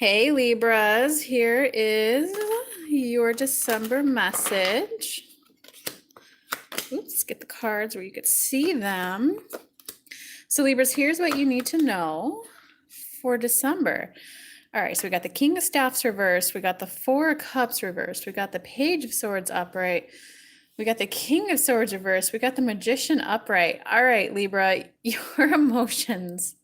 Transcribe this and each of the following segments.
Hey Libras, here is your December message. Oops, get the cards where you could see them. So Libras, here's what you need to know for December. All right, so we got the King of Staffs reversed, we got the Four of Cups reversed, we got the Page of Swords upright, we got the King of Swords reversed, we got the Magician upright. All right, Libra, your emotions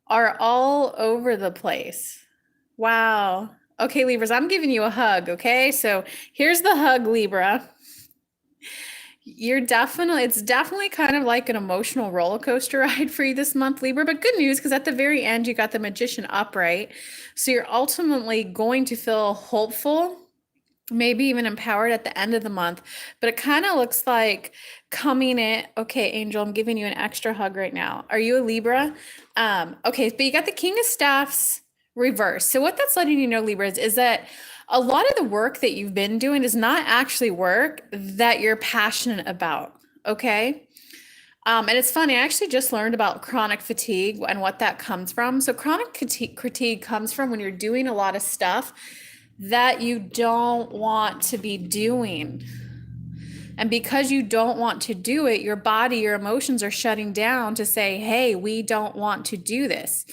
are all over the place. Wow. Okay, Libras, I'm giving you a hug, okay? So here's the hug, Libra. It's definitely kind of like an emotional roller coaster ride for you this month, Libra, but good news because at the very end, you got the Magician upright. So you're ultimately going to feel hopeful, maybe even empowered at the end of the month. But it kind of looks like coming in. Okay, Angel, I'm giving you an extra hug right now. Are you a Libra? Okay, but you got the King of Staffs reverse. So what that's letting you know, Libras, is that a lot of the work that you've been doing is not actually work that you're passionate about. Okay. And it's funny, I actually just learned about chronic fatigue and what that comes from. So chronic fatigue comes from when you're doing a lot of stuff that you don't want to be doing. And because you don't want to do it, your body, your emotions are shutting down to say, hey, we don't want to do this.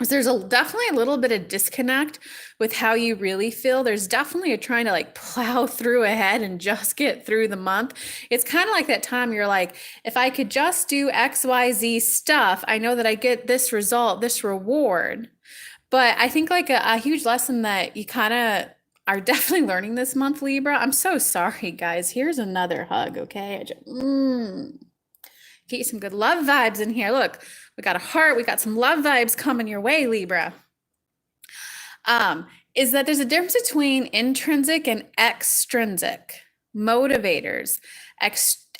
So there's definitely a little bit of disconnect with how you really feel. There's definitely a trying to like plow through ahead and just get through the month. It's kind of like that time you're like, if I could just do XYZ stuff, I know that I get this result, this reward. But I think like a huge lesson that you kind of are definitely learning this month, Libra. I'm so sorry, guys. Here's another hug, okay? Get you some good love vibes in here. Look, we got a heart. We got some love vibes coming your way, Libra. Is that there's a difference between intrinsic and extrinsic motivators.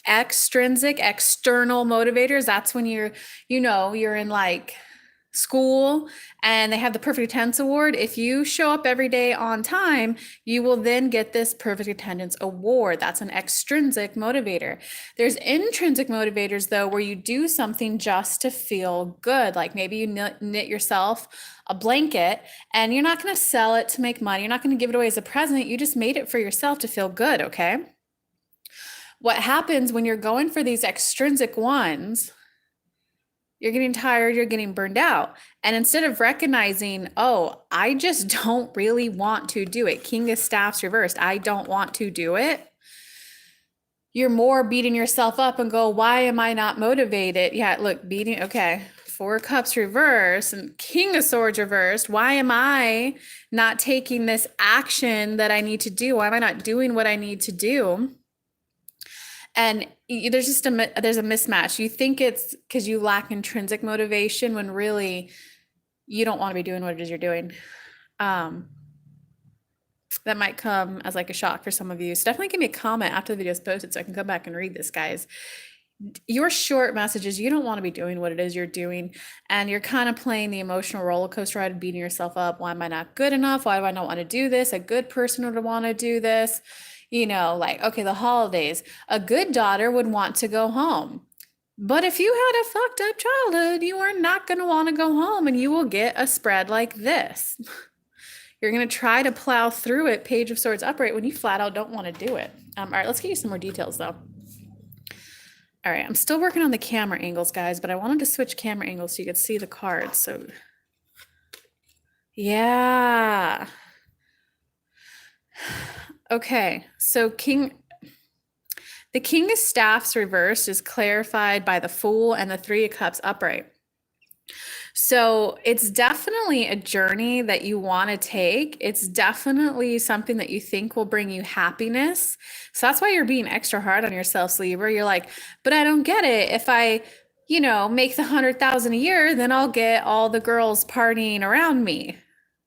Extrinsic, external motivators. That's when you're in like school and they have the perfect attendance award. If you show up every day on time, you will then get this perfect attendance award. That's an extrinsic motivator. There's intrinsic motivators though, where you do something just to feel good. Like maybe you knit yourself a blanket and you're not going to sell it to make money. You're not going to give it away as a present. You just made it for yourself to feel good. Okay. What happens when you're going for these extrinsic ones, you're getting tired, you're getting burned out. And instead of recognizing, oh, I just don't really want to do it, King of Staffs reversed, I don't want to do it, you're more beating yourself up and go, why am I not motivated? Yeah, look, okay, Four Cups reversed and King of Swords reversed. Why am I not taking this action that I need to do? Why am I not doing what I need to do? And there's a mismatch. You think it's because you lack intrinsic motivation when really you don't want to be doing what it is you're doing. That might come as like a shock for some of you. So definitely give me a comment after the video is posted so I can come back and read this, guys. Your short messages, you don't want to be doing what it is you're doing. And you're kind of playing the emotional roller coaster ride, beating yourself up. Why am I not good enough? Why do I not want to do this? A good person would want to do this. Like, okay, the holidays, a good daughter would want to go home. But if you had a fucked up childhood, you are not going to want to go home and you will get a spread like this. You're going to try to plow through it, Page of Swords upright, when you flat out don't want to do it. All right, let's get you some more details though. All right, I'm still working on the camera angles, guys, but I wanted to switch camera angles so you could see the cards. So, yeah. Okay, so the King of Staffs reversed is clarified by the Fool and the Three of Cups upright. So it's definitely a journey that you want to take. It's definitely something that you think will bring you happiness. So that's why you're being extra hard on yourself, Libra. You're like, but I don't get it. If I, make the 100,000 a year, then I'll get all the girls partying around me.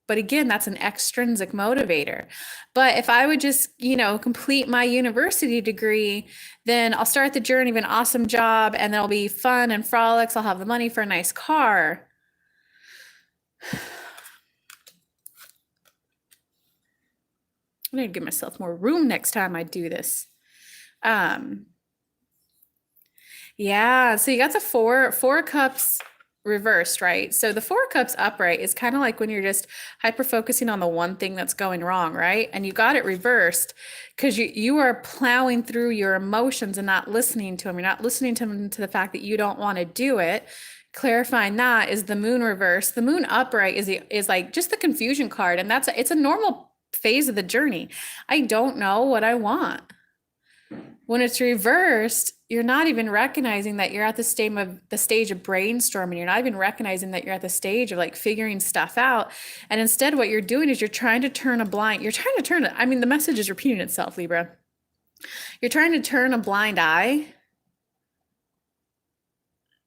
But again, that's an extrinsic motivator. But if I would just, complete my university degree, then I'll start the journey of an awesome job and there'll be fun and frolics. I'll have the money for a nice car. I need to give myself more room next time I do this. Yeah, so you got the four cups reversed, right? So the Four of Cups upright is kind of like when you're just hyper focusing on the one thing that's going wrong, right? And you got it reversed because you are plowing through your emotions and not listening to them. You're not listening to them, to the fact that you don't want to do it. Clarifying that is the moon reverse. The moon upright is like just the confusion card, and it's a normal phase of the journey. I don't know what I want. When it's reversed, you're not even recognizing that you're at the stage of brainstorming. You're not even recognizing that you're at the stage of like figuring stuff out. And instead, what you're doing is you're trying to turn it. I mean, the message is repeating itself, Libra. You're trying to turn a blind eye,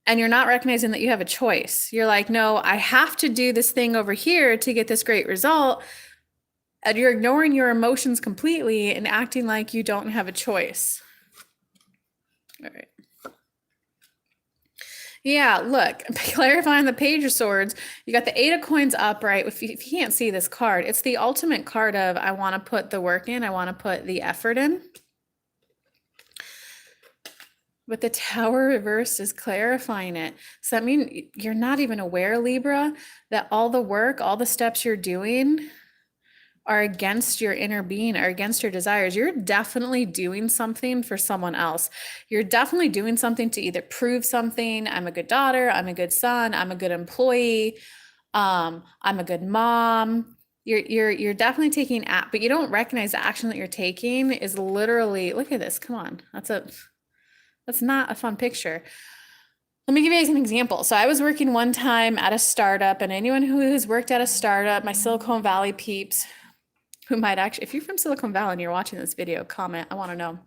and you're not recognizing that you have a choice. You're like, no, I have to do this thing over here to get this great result. And you're ignoring your emotions completely and acting like you don't have a choice. All right. Yeah, look, clarifying the Page of Swords, you got the Eight of Coins upright. If you can't see this card, it's the ultimate card of I want to put the work in, I want to put the effort in. But the Tower reversed is clarifying it. So that means you're not even aware, Libra, that all the work, all the steps you're doing are against your inner being, are against your desires. You're definitely doing something for someone else. You're definitely doing something to either prove something. I'm a good daughter. I'm a good son. I'm a good employee. I'm a good mom. You're definitely taking act, but you don't recognize the action that you're taking is literally, look at this. Come on. That's not a fun picture. Let me give you guys an example. So I was working one time at a startup, and anyone who has worked at a startup, my Silicon Valley peeps, who might actually, if you're from Silicon Valley and you're watching this video, comment. I want to know.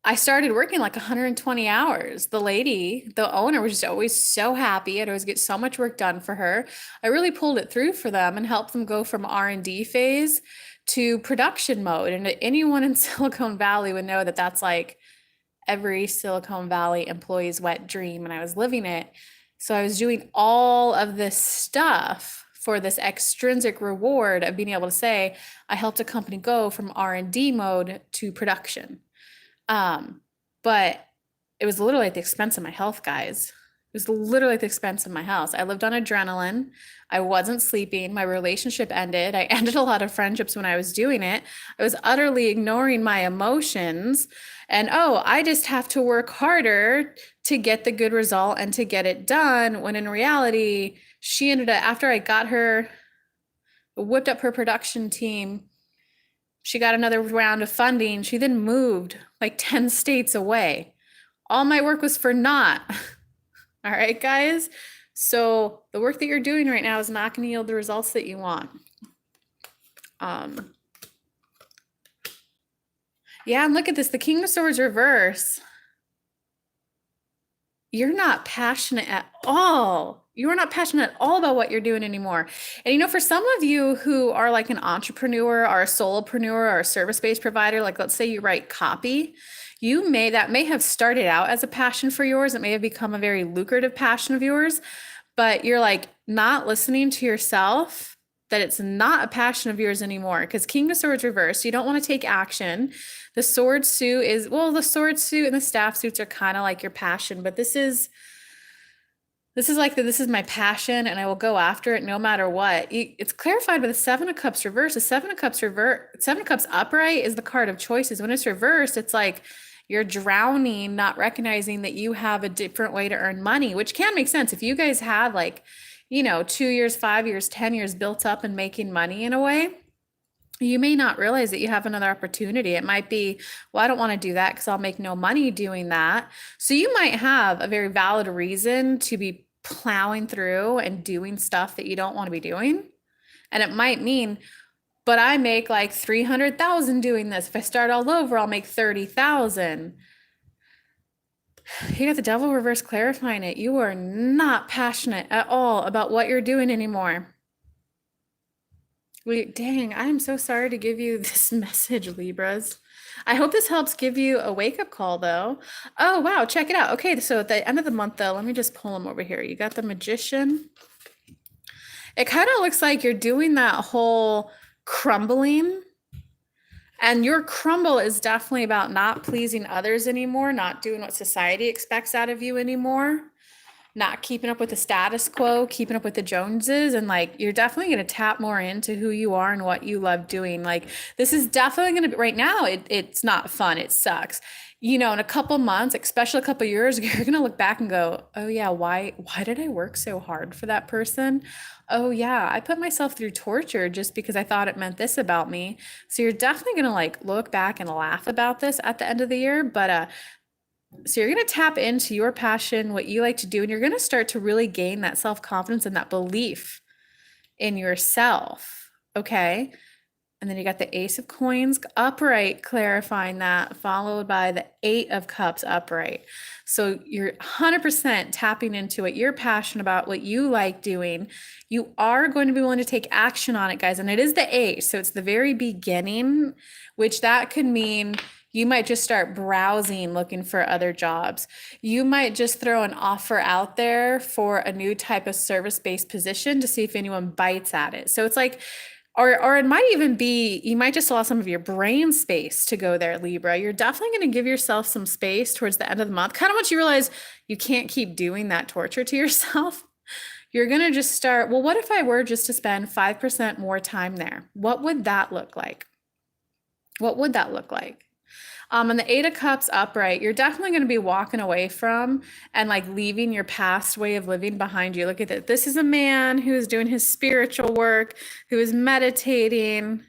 I started working like 120 hours. The lady, the owner, was just always so happy. I'd always get so much work done for her. I really pulled it through for them and helped them go from R&D phase to production mode. And anyone in Silicon Valley would know that that's like every Silicon Valley employee's wet dream, and I was living it. So I was doing all of this stuff for this extrinsic reward of being able to say, I helped a company go from R&D mode to production. But it was literally at the expense of my health, guys. It was literally at the expense of my health. I lived on adrenaline. I wasn't sleeping. My relationship ended. I ended a lot of friendships when I was doing it. I was utterly ignoring my emotions. And I just have to work harder to get the good result and to get it done. When in reality, she ended up, after I got her, whipped up her production team, she got another round of funding. She then moved like 10 states away. All my work was for naught. All right, guys. So the work that you're doing right now is not going to yield the results that you want. Yeah, and look at this. The King of Swords reverse. You're not passionate at all. You're not passionate at all about what you're doing anymore. And for some of you who are like an entrepreneur or a solopreneur or a service-based provider, like let's say you write copy, that may have started out as a passion for yours. It may have become a very lucrative passion of yours, but you're like not listening to yourself, that it's not a passion of yours anymore. Because King of Swords reversed, you don't want to take action. The sword suit the sword suit and the staff suits are kind of like your passion, but this is my passion and I will go after it no matter what. It's clarified by the Seven of Cups reverse. The Seven of Cups upright is the card of choices. When it's reversed, it's like you're drowning, not recognizing that you have a different way to earn money, which can make sense. If you guys had 2 years, 5 years, 10 years built up and making money in a way, you may not realize that you have another opportunity. It might be, well, I don't want to do that because I'll make no money doing that. So you might have a very valid reason to be plowing through and doing stuff that you don't want to be doing. And it might mean, but I make like 300,000 doing this. If I start all over, I'll make 30,000. You got the Devil reverse clarifying it. You are not passionate at all about what you're doing anymore. Dang, I'm so sorry to give you this message, Libras. I hope this helps give you a wake-up call, though. Oh, wow, check it out. Okay, so at the end of the month, though, let me just pull them over here. You got the Magician. It kind of looks like you're doing that whole crumbling. And your crumble is definitely about not pleasing others anymore, not doing what society expects out of you anymore. not keeping up with the status quo, keeping up with the Joneses, and like you're definitely going to tap more into who you are and what you love doing. Like this is definitely going to be right now. It's not fun. It sucks. You know, in a couple months, especially a couple years, you're going to look back and go, "Oh yeah, why did I work so hard for that person? Oh yeah, I put myself through torture just because I thought it meant this about me." So you're definitely going to like look back and laugh about this at the end of the year, but so you're going to tap into your passion, what you like to do, and you're going to start to really gain that self-confidence and that belief in yourself. Okay. And then you got the Ace of Coins upright, clarifying that, followed by the Eight of Cups upright. So you're 100% tapping into what you're passionate about, what you like doing. You are going to be willing to take action on it, guys. And it is the Ace. So it's the very beginning, which that could mean you might just start browsing, looking for other jobs. You might just throw an offer out there for a new type of service-based position to see if anyone bites at it. So it's like, or it might even be, you might just allow some of your brain space to go there, Libra. You're definitely going to give yourself some space towards the end of the month. Kind of once you realize you can't keep doing that torture to yourself, you're going to just start, well, what if I were just to spend 5% more time there? What would that look like? What would that look like? And the Eight of Cups upright, you're definitely going to be walking away from and like leaving your past way of living behind you. Look at that. This is a man who is doing his spiritual work, who is meditating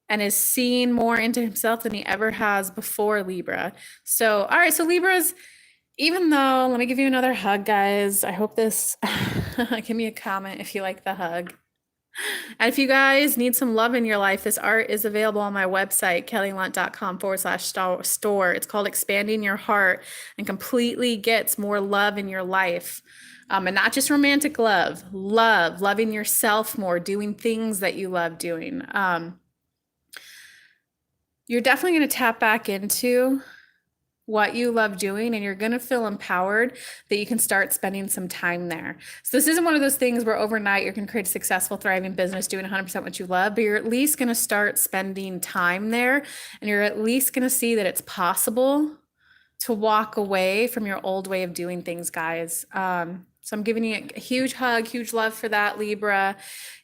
and is seeing more into himself than he ever has before, Libra. So, all right. So Libras, even though, let me give you another hug, guys. I hope this, give me a comment if you like the hug. And if you guys need some love in your life, this art is available on my website, kellylunt.com/store. It's called Expanding Your Heart and completely gets more love in your life. And not just romantic love, loving yourself more, doing things that you love doing. You're definitely going to tap back into what you love doing, and you're going to feel empowered that you can start spending some time there. So this isn't one of those things where overnight you can create a successful, thriving business doing 100% what you love, but you're at least going to start spending time there, and you're at least going to see that it's possible to walk away from your old way of doing things, guys. So I'm giving you a huge hug, huge love for that, Libra.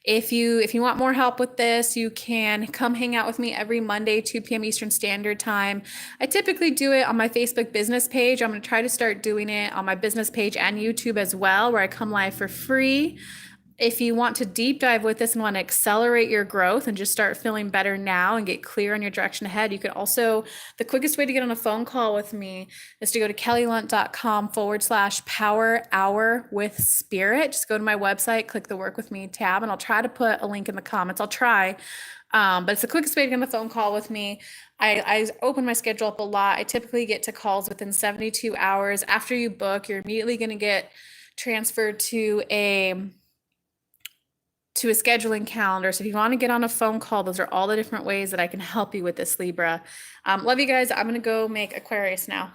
If you want more help with this, you can come hang out with me every Monday, 2 p.m. Eastern Standard Time. I typically do it on my Facebook business page. I'm going to try to start doing it on my business page and YouTube as well, where I come live for free. If you want to deep dive with this and want to accelerate your growth and just start feeling better now and get clear on your direction ahead, you could also, the quickest way to get on a phone call with me is to go to kellylunt.com/power hour with spirit. Just go to my website, click the work with me tab, and I'll try to put a link in the comments. I'll try. But it's the quickest way to get on a phone call with me. I open my schedule up a lot. I typically get to calls within 72 hours. After you book, you're immediately going to get transferred to a scheduling calendar. So if you want to get on a phone call, those are all the different ways that I can help you with this, Libra. Love you guys. I'm going to go make Aquarius now.